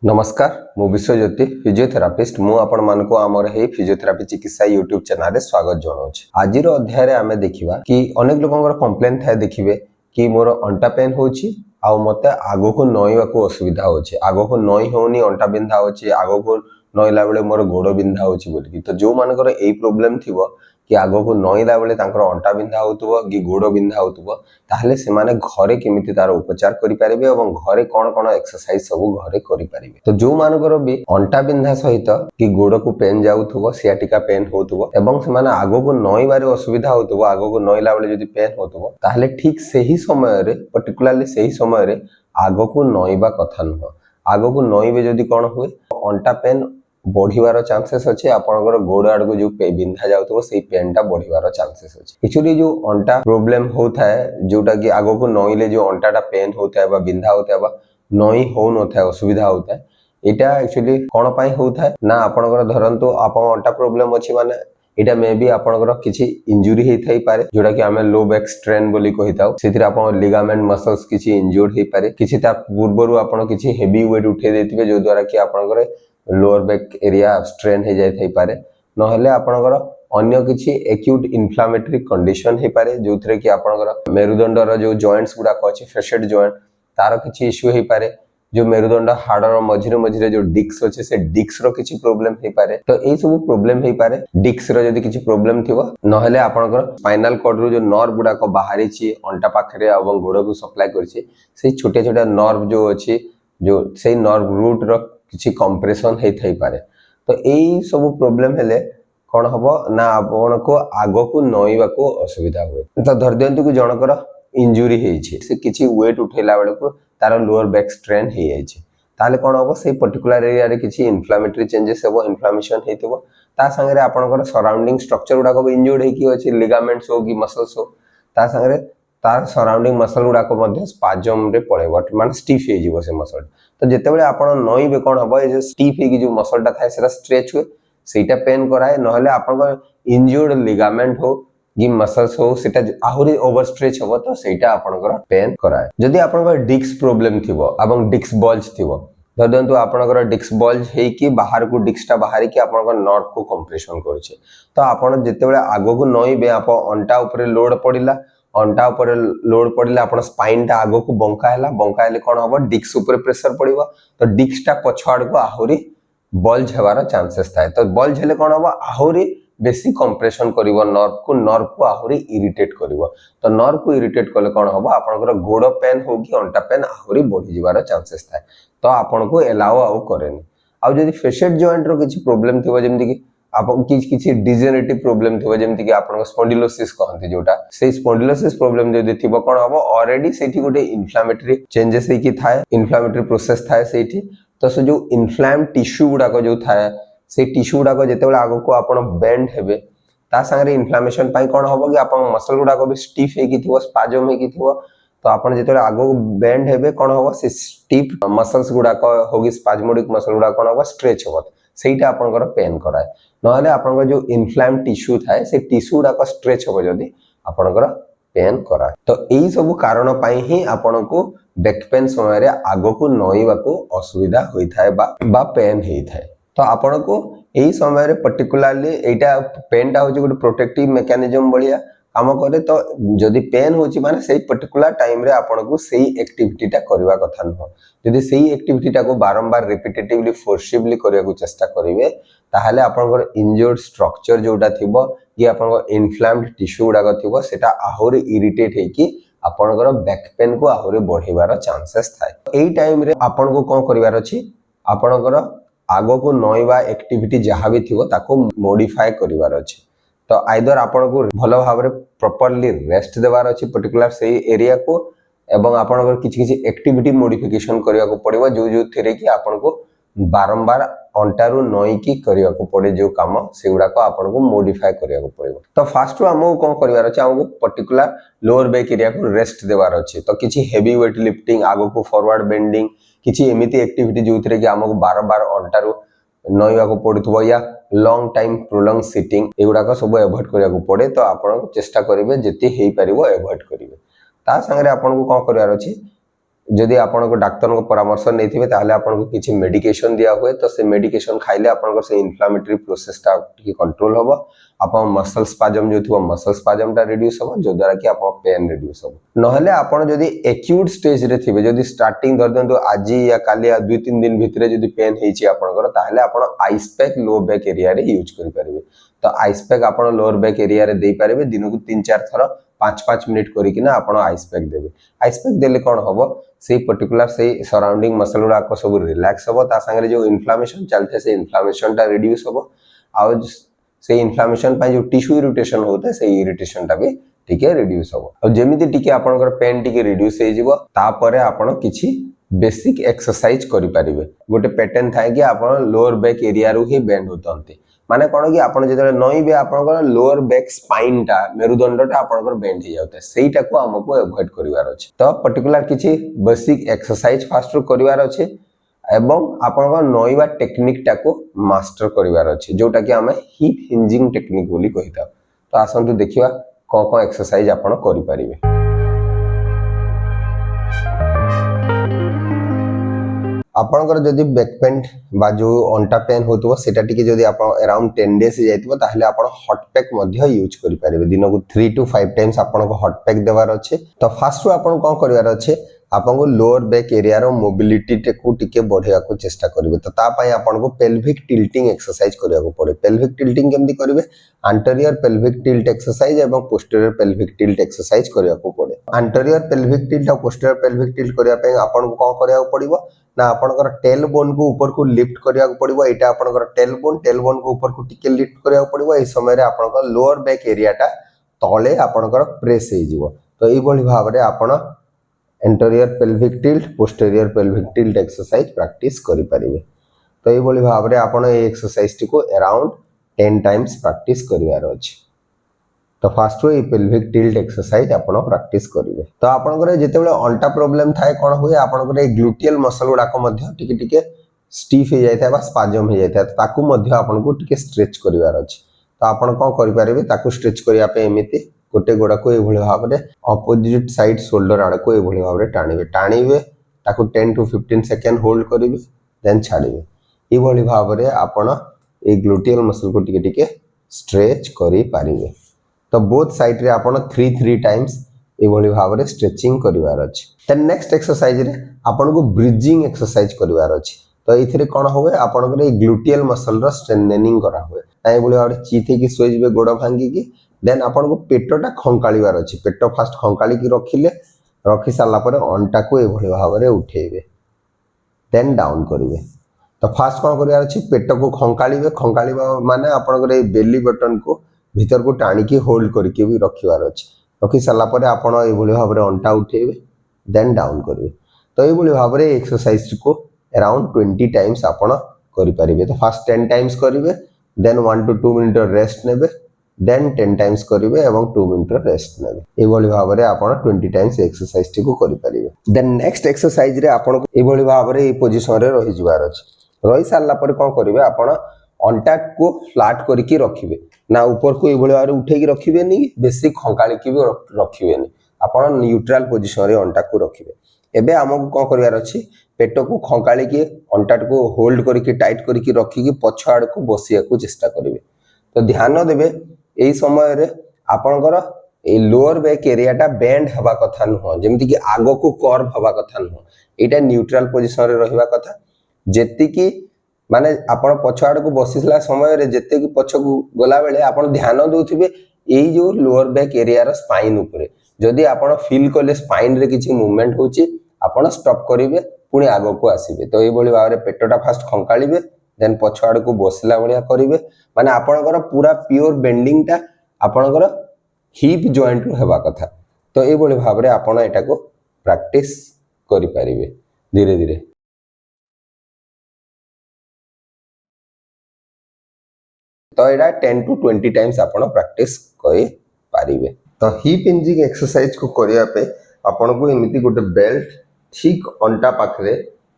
नमस्कार मु विश्वज्योति फिजियोथेरापिस्ट मु आपण मानको आमर हे फिजियोथेरापी चिकित्सा यूट्यूब चैनल रे स्वागत जनाऊँ। आज अध्याय रे आमे देखिबा कि अनेक लोकंकर कंप्लेन थाए देखिबे कि मोर अंटा पेन होची आ मते आगो को नईवा को असुविधा होची, आगो को नई होनी अंटा बिंधा होची, आगो को नईला बेले मोर गोड़ बिंधा होची बोली। तो जो मानकर एई प्रॉब्लम थिबो कि आगो को नईला बेले तांकर अंटा बिंधा होतुबो कि गोड़ बिंधा होतुबो ताहले से माने घरे केमिति तार उपचार करि पारिबे एवं घरे कोन कोन एक्सरसाइज सब घरे करि पारिबे। तो जो मानकर भी अंटा बिंधा सहित कि गोड़ को पेन जाउथुबो, सियाटिका पेन होतुबो एवं से माने आगो को नईबारे असुविधा होतुबो, आगो को नईला बेले जदि पेन होतुबो ताहले ठीक सही समय रे पर्टिकुलरली सही समय रे आगो को नईबा कथा न। आगो को नईबे जदि कोन हुए अंटा पेन बढ़िवार चांसेस अच्छे, आपनकर गोड़ आड़ को जो बिंधा जाउथबो सेही पेनटा बढ़िवार चांसेस अच्छे। एक्चुअली जो अंटा प्रॉब्लम होता है जोटा कि आगो को नईले जो अंटाटा पेन होता है बा बिंधा होता है बा नई हो न था असुविधा होता है, एटा एक्चुअली कोन पई होता है ना आपनकर धरंतु आपन अंटा प्रॉब्लम अछि माने एटा मे बी आपनकर किछि इंजुरी हे थाई पारे जोटा कि हमें लो बैक स्ट्रेन बोली कहिताउ। सेतिर आपन लिगामेंट मसल्स किछि इंजुर्ड हे पारे, किछि ता पूर्वरु आपन किछि हेवी वेट उठे देथिबे जो द्वारा कि आपनकर लोअर बैक एरिया स्ट्रेन हे जाय थाई पारे, नहले आपनकर अन्य किछि एक्यूट इन्फ्लेमेटरी कंडीशन हे पारे जोथरे कि आपनकर मेरुदंडर जो जॉइंट्स गुडा अछि फेसेट जॉइंट तार किछि इश्यू हे पारे, जो मेरुदंड हाडर मझिरे मझिरे जो डिस्क अच्छे से डिस्क रो किछि प्रॉब्लम हे पारे। तो एई सब प्रॉब्लम हे पारे डिस्क रो जदि किछि प्रॉब्लम थिबो नहले आपनकर स्पाइनल कॉर्ड रो जो नर्व गुडा को बाहरी छि अंटा पाखरे एवं गोड़ को सप्लाई करछि से छोटे छोटे नर्व जो अछि जो से नर्व रूट रो किछि कंप्रेशन हे थाई पारे। तो एई सब प्रॉब्लम हेले कोन हबो ना आपन को आगो को नईवा को असुविधा हुए। तो धर दियंतु कि जनकर इंजुरी हे छि से किछि वेट उठेला बेले को तार लोअर बैक स्ट्रेन हे जाय छि ताले कोन हबो से पर्टिकुलर एरिया रे किछि इन्फ्लेमेटरी चेंजेस हेबो, इन्फ्लेमेशन हेतिबो ता संगे रे आपनकर सराउंडिंग स्ट्रक्चर गुडा को इंजुर्ड हे कि अछि लिगामेंट्स हो कि मसल्स हो ता संगे रे तार सराउंडिंग मसल गुडा को मध्ये स्पाजम रे पळेबो माने स्टिफ हे जिवो से मसल। तो जेते बेले आपन नईबे कोन हबो ए जे स्टिफ हे कि जो मसलटा थाए सेटा स्ट्रेच हुए सेटा पेन कराए, नहले आपनकर इंजुर्ड लिगामेंट हो कि मसल्स हो सेटा आहुरी ओवर स्ट्रेच हो तो सेटा आपनकर पेन कराए। जदि आपनकर डिस्क प्रॉब्लम थिबो एवं डिस्क बल्ज थिबो धरंतु आपनकर डिस्क बल्ज हे कि बाहर को डिस्कटा बाहर कि आपनकर नट को कंप्रेशन करछे तो आपन जेते बेले आगो को नईबे आपन अंटा ऊपर लोड पडिला, अंटा ऊपर लोड पडिले आपन स्पाइन टा आगो को बंका हेले कोन हबो डिस्क ऊपर प्रेशर पडिबो तो डिस्कटा पछाड़ को आहुरी बल्ज हेबार चांसेस थाए। तो बल्ज हेले कोन हबो आहुरी बेसी कंप्रेशन करिवो नर्व को आहुरी इरिटेट करिवो। तो नर्व को इरिटेट कले कोन हबो आपनकर गोड़ पेन हो कि अंटा पेन आहुरी बढ़ी जिवार चांसेस थाए। तो आपन को एलाउ आउ करेनी। आ जदि फेसेट जॉइंट रो किछि प्रॉब्लम थिबो जेमति कि आपन किछि डिजेनरेटिव प्रॉब्लम थिबो जेमति कि आपन स्पॉन्डिलोसिस कहंती जोटा से स्पॉन्डिलोसिस प्रॉब्लम जदि थिबो कोन हबो ऑलरेडी सेठी गोटे इन्फ्लेमेटरी चेंजेस हे कि थाए, इन्फ्लेमेटरी प्रोसेस थाए सेठी। तो से जो इन्फ्लेम टिश्यू गुडा को जो थाए से टिश्यू गुडा को जेते बेले आगो को आपन बेंड हेबे ता संगे इन्फ्लेमेशन पई कोन हबो कि आपन मसल गुडा को भी स्टिफ हे कि थिबो, स्पाजम हे कि थिबो। तो आपन जेते बेले आगो बेंड हेबे कोन हबो से स्टिफ मसल्स गुडा को होगी स्पाजमोडिक मसल गुडा कोन हबो स्ट्रेच हबो सेटा आपनकर पेन कराए, नहले आपनकर जो इन्फ्लेम टिश्यू थाए से टिश्यू गुडा को स्ट्रेच हबो जदि आपनकर पेन कराए। तो एई सब कारण पई ही आपन को बैक पेन समय रे आगो को नईवा को असुविधा होई थाए बा पेन हेई थाए। तो आपन को एई समय रे पर्टिकुलरली एटा पेनटा होची गोटे प्रोटेक्टिव मेकानिज्म बलिया काम करे। तो जदि पेन होची माने सेही पर्टिकुलर टाइम रे आपन को सेही एक्टिविटीटा करबा कथा न। जदि सेही एक्टिविटीटा को बारंबार रिपीटेटिवली फोर्सिबली करिया को चेष्टा करिवे ताहाले आपनकर इंजर्ड स्ट्रक्चर जोटा थिबो कि आपनकर इन्फ्लेम्ड टिश्यू गुडा थिबो सेटा आहुरी इरिटेट हे कि आपनकर बैक पेन को आहुरी बढ़िबार चांसेस थाए। एई टाइम रे आपन को कोन करिवार अछि आपनकर आगो को नईवा एक्टिविटी जहाँ भी थिबो ताको मॉडिफाई करिवार अछि। तो आइदर आपन को भलो भाबरे प्रॉपर्ली रेस्ट देवार अछि पर्टिकुलर सेही एरिया को एवं आपन किछि किछि एक्टिविटी मॉडिफिकेशन करिया को पड़िबो जो थेरे कि आपन को बारंबार अंटारू नई की करिया को पड़े जो काम सेगुडा को आपन को मॉडिफाई करिया को पड़िबो। तो फास्ट हमको कोन करिवार अछि हमको पर्टिकुलर लोअर बैक एरिया को रेस्ट देवार अछि। तो किछि हेवी वेट लिफ्टिंग आगो को फॉरवर्ड बेंडिंग किछि एमिति एक्टिविटी जो थेरे कि हमको बारंबार अंटारू नईवा को पड़ुथबो या लॉन्ग टाइम प्रोलॉन्ग सिटिंग एगुडा को सब अवॉइड करिया को पड़े। तो आपन चेष्टा करिवे जेति हेई परिबो अवॉइड करिवे। ता संगे आपन को कोन करिवार अछि जदि आपन डाक्तर परामर्श नहीं ताहले आपन किसी मेडिकेशन दिया हुए तो से मेडिकेशन खाइले आपन से इन्फ्लामेटरी प्रोसेसटा कंट्रोल हम आप मसल स्पाजम जो थी मसल स्पाजमटा रिड्यूस हम जो द्वारा कि आप पेन रिड्यूस हम नहले आपन जदि एक्यूट स्टेज रे थिबे जदि स्टार्टिंग धर दियंतु आज या काली या 2-3 दिन भितर जदि पेन हेची आपनकर ताहले आपन ice pack low back area रे यूज करि परिबे तो आइस पैक आपन लोअर बैक एरिया रे दे परिबे दिन को 3-4 थर 5-5 मिनिट करिकिना आपन आइस पैक देबे आइस पैक देले कोन हबो से पर्टिकुलर से सराउंडिंग मसल गुडा को सब रिलैक्स हबो ता संगे जो इन्फ्लेमेशन चलते से इन्फ्लेमेशन टा रिड्यूस हबो आ से इन्फ्लेमेशन जो टिश्यू इरिटेशन होता है से इरिटेशन टा भी टिके रिड्यूस हबो और जेमिति टिके आपनकर पेन टिके रिड्यूस हे जिवो तापरे आपन किछि बेसिक एक्सरसाइज करि परिबे गोटे पैटर्न थाए कि आपन लोअर बैक एरिया रु ही बेंड होतंती माने कोन कि आपन जेतले नईबे आपनकर लोअर बैक स्पाइन टा मेरुदंडटा आपनकर बेंड हे जाउते सेइटा को हमको अवॉइड करिवार अछि तो पर्टिकुलर किछि बेसिक एक्सरसाइज फास्ट करिवार अछि एवं आपनकर नईबा टेक्निक टा को मास्टर करिवार अछि जोटा कि हमें हिप हिंजिंग टेक्निक बोली कहिता तो आसंतु देखिबा कोन एक्सरसाइज आपन करि परिबे आपनकर जदि बैक पेन बा जो अंटा पेन होतबो सेटा टिके जदि आपन अराउंड 10 डेज जाइतबो ताहले आपन हॉट पैक मध्य यूज करि परिबे दिन को 3 to 5 टाइम्स आपन को हॉट पैक देवार अछि तो फास्ट आपन कोन करिवार अछि आपन को लोअर बैक एरिया रो मोबिलिटी को टिके बढ़िया को चेष्टा करिवे तो ता पई आपन को पेल्विक टिल्टिंग एक्सरसाइज करिया को पड़े पेल्विक टिल्टिंग केमदी करिवे एंटीरियर पेल्विक टिल्ट एक्सरसाइज एवं पोस्टीरियर पेल्विक टिल्ट एक्सरसाइज करिया को पड़े एंटीरियर पेल्विक टिल्ट और पोस्टीरियर पेल्विक टिल्ट करिया पई आपन को कोन करिया को पड़िबो ना आपनकर टेल बोन को ऊपर को लिफ्ट करिया को पड़िबो एटा आपनकर टेल बोन को ऊपर को टिके लिफ्ट करिया को पड़िबो ए समय रे आपनकर लोअर बैक एरिया टा तळे आपनकर प्रेस हे जिवो तो ए बळी भाव रे आपण anterior pelvic tilt posterior pelvic tilt exercise practice करि परिबे तो ए बळी भाव रे आपण ए एक्सरसाइज टी को अराउंड 10 टाइम्स प्रैक्टिस करिवार अछि तो फास्ट ए पेल्विक टिल्ट एक्सरसाइज आपण प्रैक्टिस करिवे तो आपनकर जेतेबेले अंटा प्रॉब्लम थाए कोन होय आपनकर ए ग्लूटियल मसल गुडा को मध्य टिके टिके स्टिफ हे जायता बा स्पाजम हे जायता ताकू मध्य आपन को टिके स्ट्रेच करिवार अछि तो आपन कोन करि परिबे ताकू स्ट्रेच करिया पे एमिति गोटे गोडा को ए भଳି भाबरे अपोजिट साइड शोल्डर आड़ को ए भଳି भाबरे टाणीबे ताकू 10 to 15 सेकंड होल्ड करिवे देन छाडीबे ए भଳି भाबरे आपण ए ग्लूटियल मसल को टिके टिके स्ट्रेच करि पारिबे तो बोथ साइड रे आपण 3 टाइम्स ए भଳି भाबरे स्ट्रेचिंग करिवार अछि देन नेक्स्ट एक्सरसाइज रे आपण को ब्रिजिंग एक्सरसाइज करिवार अछि तो एथिरे कोन होवे आपण को ए ग्लूटियल मसल रो स्ट्रेंथनिंग करा होवे ए भଳି भाबरे चीथे की सोइजबे गोड़ भांगी की देन आपन को पेटटा खंकाळीवार अछि पेट फास्ट खंकाळी की रखिले रखि साला परे अंटा को ए भଳି भाबरे उठेबे देन डाउन करिवे तो फास्ट कोन करिवार अछि पेट को खंकाळीबा माने आपन को ए बेली बटन को भीतर को टाणी की होल्ड करके भी रखिवार अछि रखि साला परे आपन ए भଳି भाबरे अंटा उठेबे देन डाउन करिवे तो ए भଳି भाबरे एक्सरसाइज को अराउंड 20 टाइम्स आपन करि परिबे तो फास्ट 10 टाइम्स करिवे देन 1 to 2 मिनिट रेस्ट नेबे देन 10 टाइम्स करिवे एवं 2 मिनिट रेस्ट नेबे ए भଳି भाबरे आपण 20 टाइम्स एक्सरसाइज टी को करि परिबे देन नेक्स्ट एक्सरसाइज रे आपण ए भଳି भाबरे ए पोजीशन रे रहि जिवार अछि रहि साला पर कोन करिवे आपण अंटा को फ्लैट करके रखिबे ना ऊपर को ए भଳି भाबरे उठे की रखिबे नी बेसी खंकाळी की भी रखिबे नी आपण न्यूट्रल पोजीशन रे अंटा को रखिबे एबे हमको कोन करिवार अछि पेट को खंकाळी के अंटा को होल्ड करके टाइट करके रखी की पछ आड़ को बसिया को चेष्टा करिवे तो ध्यान देबे एई समय रे आपनकर ए लोअर बैक एरिया टा बेंड हवा कथा न जेमति कि आगो को कर्व हवा कथा न एटा न्यूट्रल पोजीशन रे रहिबा कथा जेति कि माने आपण पछाड़ को बसिसला समय रे जेते कि पछ को गोला बेले आपण ध्यान दोथिबे एई जो लोअर बैक एरिया रा स्पाइन ऊपर जदी आपण फील करले स्पाइन रे किछि मूवमेंट होची आपण स्टॉप करिवे पुनी आगो को आसीबे तो ए बळी भाबरे पेटटा फास्ट खंकाळीबे देन पछाड़ को बसला बढिया करिवे माने आपनकर पूरा प्योर बेंडिंग टा आपनकर हिप जॉइंट रो हेबा कथा तो ए बळी भाबरे आपण एटा को प्रैक्टिस करि परिवे धीरे धीरे तो एटा 10 to 20 टाइम्स आपण प्रैक्टिस करि पारिबे तो हिप हिंजिंग एक्सरसाइज को करिया पे आपण को एमिति गोटे बेल्ट ठीक अंटा पाखरे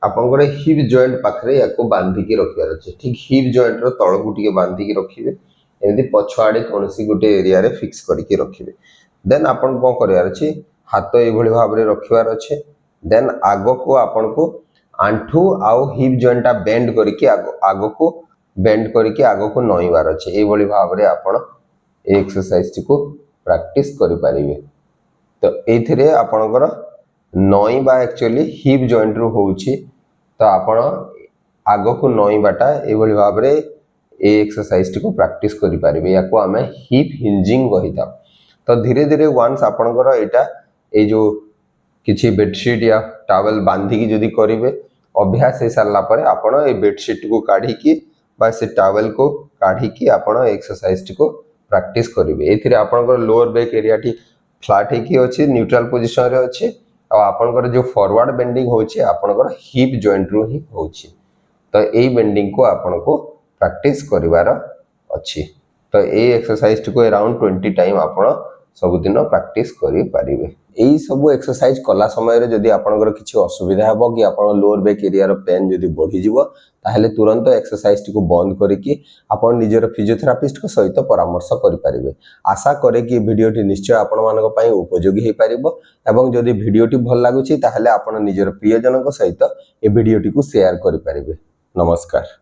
आपनकर हिप जॉइंट पाखरे याको बांधी के रखियार अछि ठीक हिप जॉइंट रो तळ को टिके बांधी के रखिबे एमिति पछाडे कोनसी गोटे एरिया रे फिक्स करके रखिबे देन आपन को करियार अछि हाथ ए भଳି भाबरे रखिवार अछि देन आगो को आपण को आंठू आउ हिप जॉइंट टा बेंड करके आगो को बेंड करके आगो को नईबार अच्छे ये भाव में आपण एक्सरसाइज को प्रैक्टिस करि परिबे। तो एथिरे आपणकर नईबा एक्चुअली हिप जॉइंट रु होउची तो आपण आगो को नईबाटा ये भाव में ए एक्सरसाइज को प्रैक्टिस करि परिबे या को हमें हिप हिंजिंग कहिता। तो धीरे धीरे वन्स आपणकर एटा ए जो किसी बेडशीट या टावल बांधिकी जदि करेंगे अभ्यास हो सारा पर आपण ए बेडशीट को काढ़ी से टावल को काढ़ी आपण एक्सरसाइज को प्रैक्टिस करेंगे। एथिरे आपणकर लोअर बैक एरिया टी फ्लैट होकी अछि न्यूट्रल पोजीशन रे अछि और आपणकर जो फॉरवर्ड बेंडिंग होछि आपणकर हिप जॉइंट रु ही होछि। तो ए बेंडिंग को आपण को प्रैक्टिस करिवार अछि। तो ए एक्सरसाइज को अराउंड 20 टाइम आपण सबुदिन प्रैक्टिस करि परिबे। एई सब एक्सरसाइज कला समय रे जदि आपनकर किछि असुविधा हेबो कि आपण लोअर बैक एरिया रो पेन जदि बढ़ी जिवो ताहेले तुरंत एक्सरसाइज को बंद करिकि आपण निजर फिजियोथेरापिस्ट को सहित परामर्श करि परिबे। आशा करे कि वीडियोटी निश्चय आपण मानक पई उपयोगी हे परिबो एवं जदि वीडियोटी भल लागुछि ताहेले आपण निजर प्रियजनक सहित ए वीडियोटी को शेयर करि परिबे। नमस्कार।